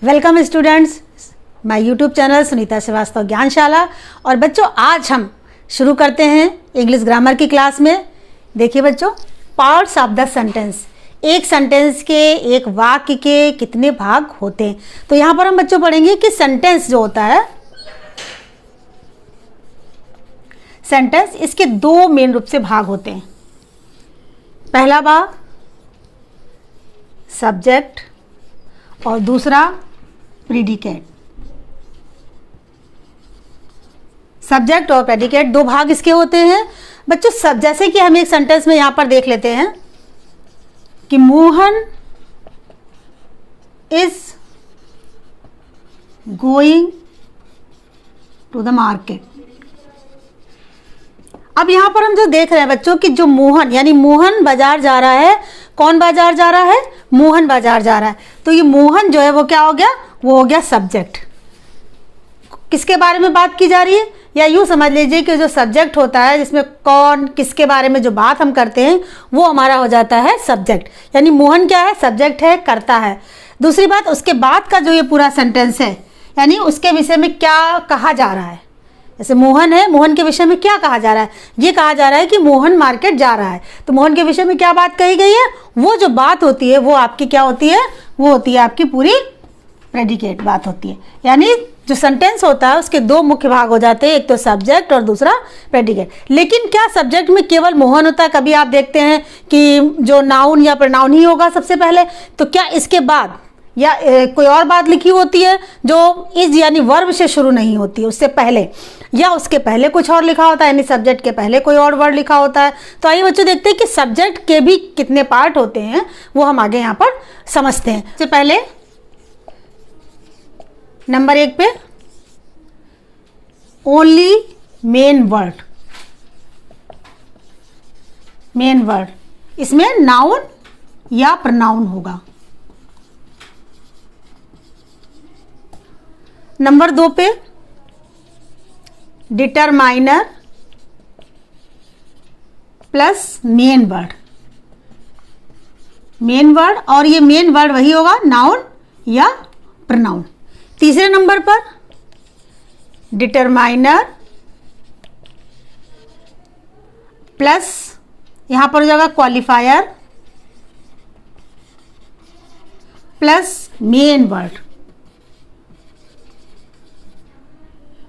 Welcome students, my YouTube channel Sunita Shrivastava Gyanshala. और बच्चों आज हम शुरू करते हैं इंग्लिश ग्रामर की क्लास में। देखिए बच्चों, पार्ट्स ऑफ द सेंटेंस, एक सेंटेंस के एक वाक्य के कितने भाग होते हैं। तो यहाँ पर हम बच्चों पढ़ेंगे कि सेंटेंस जो होता है, सेंटेंस इसके दो मेन रूप से भाग होते हैं। पहला भाग सब्जेक्ट और दूसरा प्रेडिकेट। सब्जेक्ट और प्रेडिकेट दो भाग इसके होते हैं बच्चों। सब जैसे कि हम एक सेंटेंस में यहां पर देख लेते हैं कि Mohan is going to the market. अब यहां पर हम जो देख रहे हैं बच्चों कि जो मोहन यानी मोहन बाजार जा रहा है। कौन बाजार जा रहा है? मोहन बाजार जा रहा है। तो ये मोहन जो है वो क्या हो गया? वो हो गया सब्जेक्ट। किसके बारे में बात की जा रही है? या यूँ समझ लीजिए कि जो सब्जेक्ट होता है जिसमें कौन किसके बारे में जो बात हम करते हैं वो हमारा हो जाता है सब्जेक्ट। यानी मोहन क्या है? सब्जेक्ट है, करता है। दूसरी बात, उसके बाद का जो ये पूरा सेंटेंस है यानी उसके विषय में क्या कहा जा रहा है। जैसे मोहन है, मोहन के विषय में क्या कहा जा रहा है? ये कहा जा रहा है कि मोहन मार्केट जा रहा है। तो मोहन के विषय में क्या बात कही गई है? वो जो बात होती है वो आपकी क्या होती है? वो होती है आपकी पूरी प्रेडिकेट बात होती है। यानी जो सेंटेंस होता है उसके दो मुख्य भाग हो जाते हैं, एक तो सब्जेक्ट और दूसरा प्रेडिकेट। लेकिन क्या सब्जेक्ट में केवल मोहन होता है? कभी आप देखते हैं कि जो नाउन या प्रोनाउन ही होगा सबसे पहले। तो क्या इसके बाद या कोई और बात लिखी होती है जो इज यानी वर्ब से शुरू नहीं होती है, उससे पहले या उसके पहले कुछ और लिखा होता है, यानी सब्जेक्ट के पहले कोई और वर्ड लिखा होता है। तो आइए बच्चों देखते हैं कि सब्जेक्ट के भी कितने पार्ट होते हैं, वो हम आगे यहाँ पर समझते हैं। सबसे पहले नंबर 1 पे only main word. Main word इसमें नाउन या प्रोनाउन होगा। नंबर 2 पे determiner plus main word. Main word और ये मेन वर्ड वही होगा नाउन या प्रोनाउन। तीसरे नंबर पर डिटरमाइनर प्लस यहां पर हो जाएगा qualifier plus main word.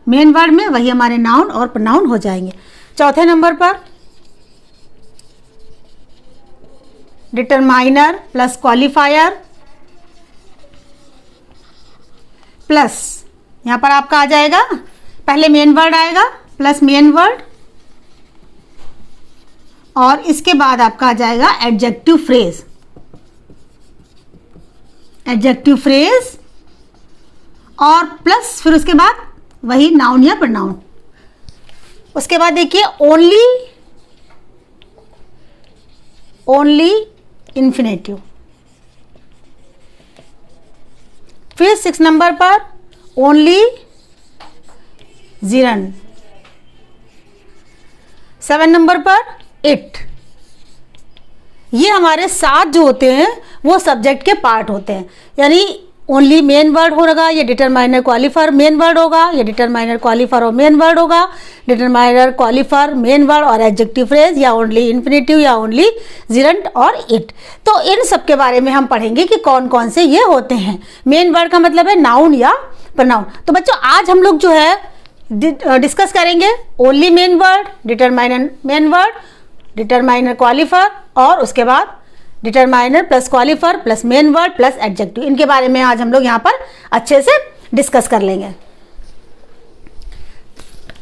Main word में वही हमारे नाउन और प्रोनाउन हो जाएंगे। चौथे नंबर पर डिटरमाइनर प्लस क्वालिफायर प्लस यहां पर आपका आ जाएगा, पहले मेन वर्ड आएगा प्लस मेन वर्ड और इसके बाद आपका आ जाएगा एडजेक्टिव फ्रेज। एडजेक्टिव फ्रेज और प्लस फिर उसके बाद वही नाउन या प्रोनाउन। उसके बाद देखिए ओनली इंफिनेटिव। फिर 6 नंबर पर ओनली जिरन। 7 नंबर पर इट। ये हमारे 7 जो होते हैं वो सब्जेक्ट के पार्ट होते हैं। यानी ओनली मेन वर्ड होगा, ये डिटरमाइनर क्वालिफायर मेन वर्ड होगा, ये डिटरमाइनर क्वालिफायर और मेन वर्ड होगा, डिटरमाइनर क्वालिफायर मेन वर्ड और एडजेक्टिव फ्रेज या ओनली इन्फिनेटिव या ओनली जिरंट और इट। तो इन सब के बारे में हम पढ़ेंगे कि कौन कौन से ये होते हैं। मेन वर्ड का मतलब है नाउन या प्रोनाउन। तो बच्चों आज हम लोग जो है डिस्कस करेंगे only main word, determiner main word, determiner qualifier और उसके बाद determiner plus qualifier plus main word plus adjective. इनके बारे में आज हम लोग यहाँ पर अच्छे से डिस्कस कर लेंगे।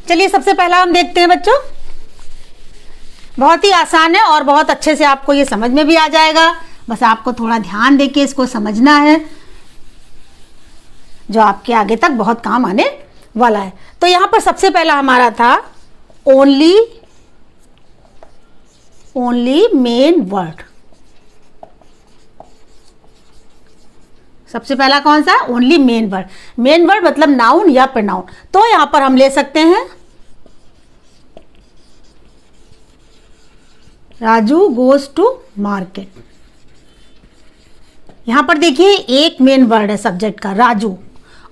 चलिए सबसे पहला हम देखते हैं बच्चों, बहुत ही आसान है और बहुत अच्छे से आपको ये समझ में भी आ जाएगा। बस आपको थोड़ा ध्यान देके इसको समझना है, जो आपके आगे तक बहुत काम आने वाला है। तो यहाँ पर सबसे पहला हमारा था ओनली मेन वर्ड। सबसे पहला कौन सा? Only main word. Main word मतलब नाउन या प्रोनाउन। तो यहां पर हम ले सकते हैं राजू गोज टू मार्केट। यहाँ पर देखिए एक मेन वर्ड है सब्जेक्ट का राजू,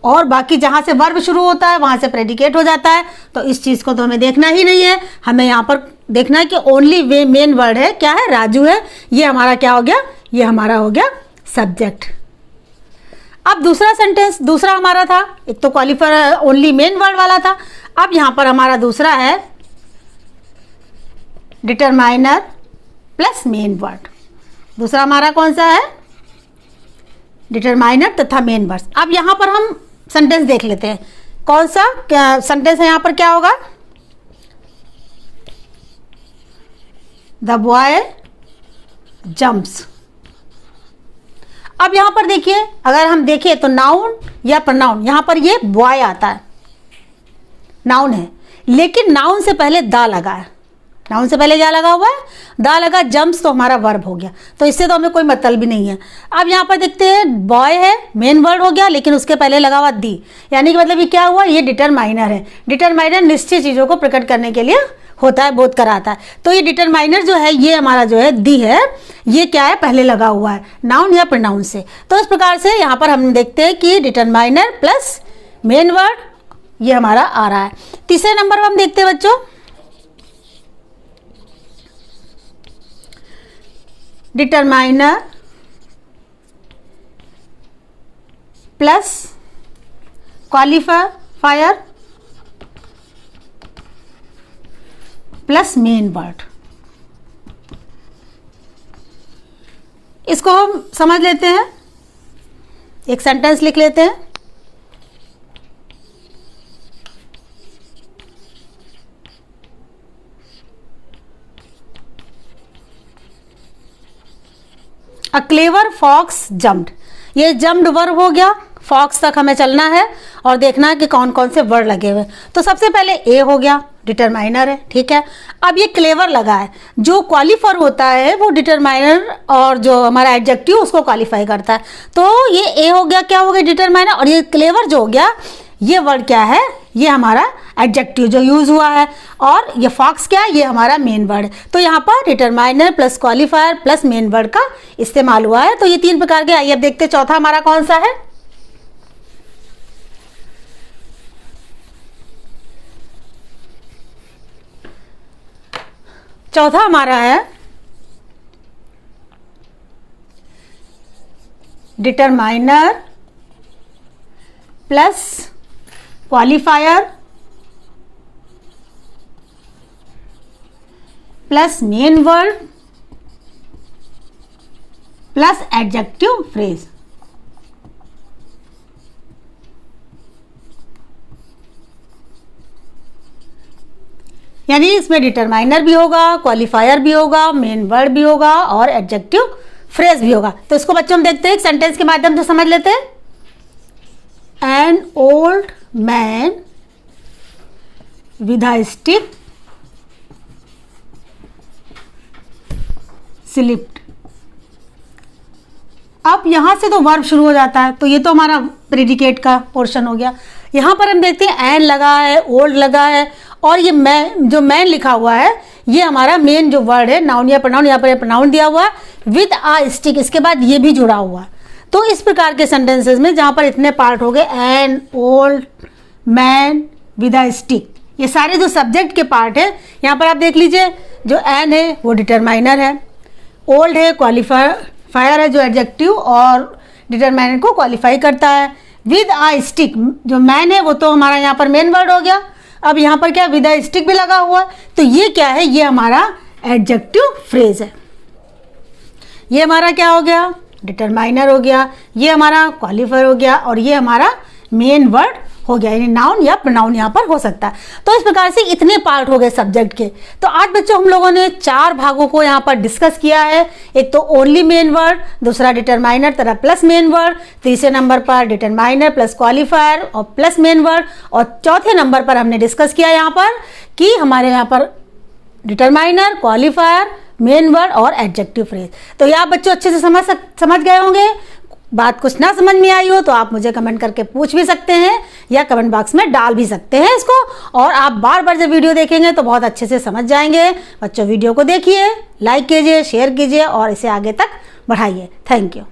और बाकी जहाँ से वर्ब शुरू होता है वहाँ से प्रेडिकेट हो जाता है। तो इस चीज़ को तो हमें देखना ही नहीं है, हमें यहाँ पर देखना है कि ओनली वे मेन वर्ड है, क्या है, राजू है। ये हमारा क्या हो गया, ये हमारा हो गया सब्जेक्ट। अब दूसरा सेंटेंस, दूसरा हमारा था, एक तो क्वालिफायर ओनली मेन वर्ड वाला था, अब यहाँ पर हमारा दूसरा है डिटरमाइनर प्लस मेन वर्ड। दूसरा हमारा कौन सा है, डिटरमाइनर तथा मेन वर्ड। अब यहाँ पर हम सेंटेंस देख लेते हैं, कौन सा क्या सेंटेंस है यहाँ पर, क्या होगा, द बॉय जंप्स। अब यहाँ पर देखिए, अगर हम देखें तो नाउन या प्रनाउन, यहाँ पर ये बॉय आता है, नाउन है, लेकिन नाउन से पहले दा लगा है। नाउन से पहले क्या लगा हुआ है, दा लगा, जम्प्स तो हमारा वर्ब हो गया, तो इससे तो हमें कोई मतलब भी नहीं है। अब यहाँ पर देखते हैं, बॉय है मेन वर्ड हो गया, लेकिन उसके पहले लगा हुआ दी, यानी कि मतलब ये क्या हुआ, ये डिटरमाइनर है। डिटरमाइनर निश्चित चीज़ों को प्रकट करने के लिए होता है, बोध कराता है। तो ये डिटरमाइनर जो है, ये हमारा जो है दी है, ये क्या है, पहले लगा हुआ है नाउन या प्रोनाउन से। तो इस प्रकार से यहाँ पर हम देखते हैं कि डिटरमाइनर प्लस मेन वर्ड ये हमारा आ रहा है। तीसरे नंबर पर हम देखते हैं बच्चों, determiner plus qualifier plus main word. इसको हम समझ लेते हैं, एक सेंटेंस लिख लेते हैं। अ क्लेवर फॉक्स जम्प्ड, ये जम्प्ड वर्ब हो गया, फॉक्स तक हमें चलना है और देखना है कि कौन कौन से वर्ड लगे हुए। तो सबसे पहले ए हो गया, डिटरमाइनर है, ठीक है। अब ये क्लेवर लगा है, जो क्वालिफायर होता है वो डिटरमाइनर और जो हमारा एडजेक्टिव उसको क्वालिफाई करता है। तो ये ए हो गया, क्या हो गया, डिटरमाइनर, और ये क्लेवर जो हो गया, ये वर्ड क्या है, ये हमारा एडजेक्टिव जो यूज हुआ है, और ये फॉक्स क्या है, ये हमारा मेन वर्ड है। तो यहाँ पर determiner plus qualifier plus main word का इस्तेमाल हुआ है। तो ये तीन प्रकार के। आइए अब देखते हैं चौथा हमारा कौन सा है। चौथा हमारा है determiner plus qualifier plus main word plus adjective phrase. यानी इसमें डिटरमाइनर भी होगा, क्वालिफायर भी होगा, मेन वर्ड भी होगा और एडजेक्टिव फ्रेज भी होगा। तो इसको बच्चों हम देखते हैं, एक सेंटेंस के माध्यम से समझ लेते हैं। N old man with a stick slipped. अब यहां से तो वर्ब शुरू हो जाता है, तो ये तो हमारा प्रेडिकेट का पोर्शन हो गया। यहां पर हम देखते हैं एन लगा है, ओल्ड लगा है, और ये मैन, जो मैन लिखा हुआ है, ये हमारा मेन जो वर्ड है, नाउन या प्रोनाउन, यहाँ पर प्रोनाउन दिया हुआ है विद आ स्टिक, इसके बाद ये भी जुड़ा हुआ है। तो इस प्रकार के सेंटेंसेस में जहाँ पर इतने पार्ट हो गए, an, old, man, with a stick, ये सारे जो सब्जेक्ट के पार्ट है, यहाँ पर आप देख लीजिए, जो एन है वो डिटरमाइनर है, ओल्ड है क्वालिफायर है जो एडजेक्टिव और डिटरमाइनर को क्वालिफाई करता है, विद आ स्टिक जो मैन है वो तो हमारा यहाँ पर मेन वर्ड हो गया। अब यहाँ पर क्या विद आ स्टिक भी लगा हुआ है, तो ये क्या है, ये हमारा एडजेक्टिव फ्रेज है। ये हमारा क्या हो गया, डिटरमाइनर हो गया, ये हमारा क्वालिफायर हो गया, और ये हमारा मेन वर्ड हो गया, यानी नाउन या प्रोनाउन यहाँ पर हो सकता है। तो इस प्रकार से इतने पार्ट हो गए सब्जेक्ट के। तो आज बच्चों हम लोगों ने 4 भागों को यहाँ पर डिस्कस किया है। एक तो ओनली मेन वर्ड, दूसरा डिटरमाइनर तरह प्लस मेन वर्ड, तीसरे नंबर पर डिटरमाइनर प्लस क्वालिफायर और प्लस मेन वर्ड, और चौथे नंबर पर हमने डिस्कस किया यहाँ पर कि हमारे यहाँ पर डिटरमाइनर, क्वालिफायर, मेन वर्ड और एडजेक्टिव फ्रेज। तो ये आप बच्चों अच्छे से समझ गए होंगे। बात कुछ ना समझ में आई हो तो आप मुझे कमेंट करके पूछ भी सकते हैं या कमेंट बॉक्स में डाल भी सकते हैं इसको, और आप बार बार जब वीडियो देखेंगे तो बहुत अच्छे से समझ जाएंगे। बच्चों वीडियो को देखिए, लाइक कीजिए, शेयर कीजिए और इसे आगे तक बढ़ाइए। Thank you.